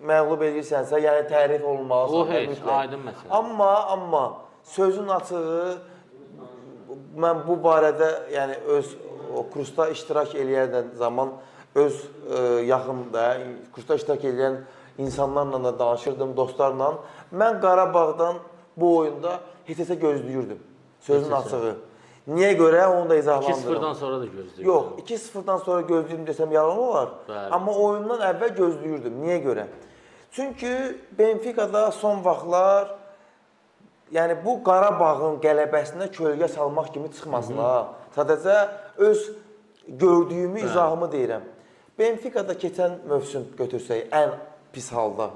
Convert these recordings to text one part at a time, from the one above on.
məğlub edirsənsə, yəni tərif olunmalısan. O heç, aydın məsələ. Amma sözün açığı, mən bu barədə yəni öz o kursda iştirak eləyən zaman öz yaxında kursda iştirak edən insanlarla da danışırdım, dostlarla. Mən Qarabağdan bu oyunda heç-heçə gözləyirdim. Sözün açığı. Niyə görə onu da izahlandırıram. 2-0-dan sonra da gözləyirdim. Yox, 2-0-dan sonra gözləyirdim desəm yalan olar. Bəli. Amma oyundan əvvəl gözləyirdim. Niyə görə? Çünki Benfica'da son vaxtlar yəni bu Qarabağın qələbəsinə kölgə salmaq kimi çıxmasın ha. Sadəcə öz gördüyümü, izahımı deyirəm. Benfica'da keçən mövsüm götürsək ən pis halda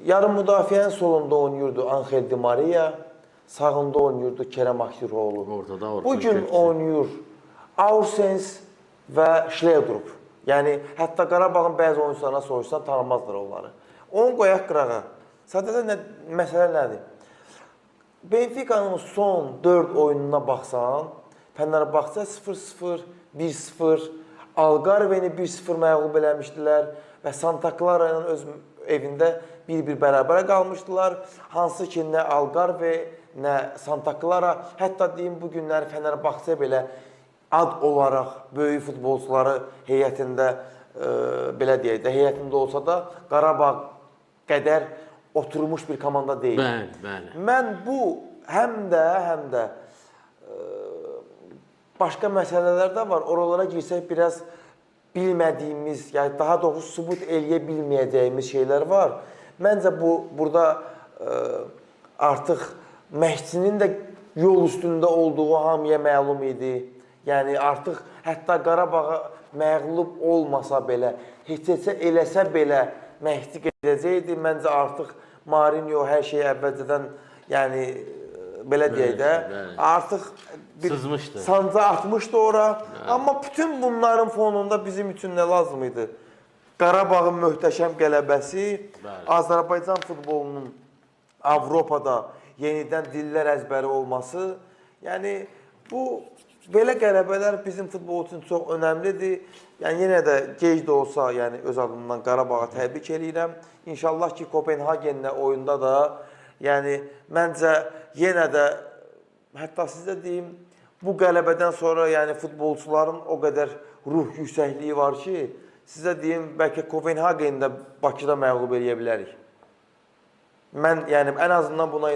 yarım müdafiənin solunda oynayırdı Angel Di Maria, sağında oynayırdı Kerem Aktürkoğlu. Bugün oynayır Aursens və Schleudrup. Yəni hətta Qarabağın bəzi oyuncularına soruşsan tanımazlar onları. Onu qoyaq qırağa. Sadəcə məsələ nədir? Benfica'nın son 4 oyununa baxsan, Fenerbahçe 0-0, 1-0, Algarve'ni 1-0 məğlub eləmişdilər və Santa Clara ilə öz evində 1-1 bərabərə qalmışdılar. Hansı ki, nə Algarve, nə Santa Clara, hətta deyim bu günləri Fenerbahçe belə ad olaraq böyük futbolçuları heyətində, belə deyək də, heyətində olsa da Qarabağ qədər oturmuş bir komanda deyil. Bəli. Mən bu həm də başqa məsələlər də var. Oralara girsək biraz bilmədiyimiz, yəni daha doğrusu sübut eləyə bilməyəcəyimiz şeylər var. Məncə burada artıq məşqçinin də yol üstündə olduğu hamıya məlum idi. Yəni artıq hətta Qarabağa məğlub olmasa belə, heç-heçə eləsə belə məşqçi gedəcəkdi. Məncə artıq Marinho hər şeyi əvvəlcədən, yəni belə deyək də, artıq bir sanca atmışdı ora. Amma bütün bunların fonunda bizim üçün nə lazım idi? Qarabağın möhtəşəm qələbəsi, Azərbaycan futbolunun Avropada yenidən dillər əzbəri olması. Yəni bu belə qələbələr bizim futbol üçün çox önəmlidir. Yəni yenə də gec də olsa, yəni öz adımdan Qarabağa təbrik eləyirəm. İnşallah ki, Kopenhagenlə oyunda da, yəni məncə yenə də, hətta sizə deyim, bu qələbədən sonra yəni futbolçuların o qədər ruh yüksəkliyi var ki, sizə deyim, bəlkə Kopenhagendə Bakıda məğlub eləyə bilərik. Mən yəni ən azından buna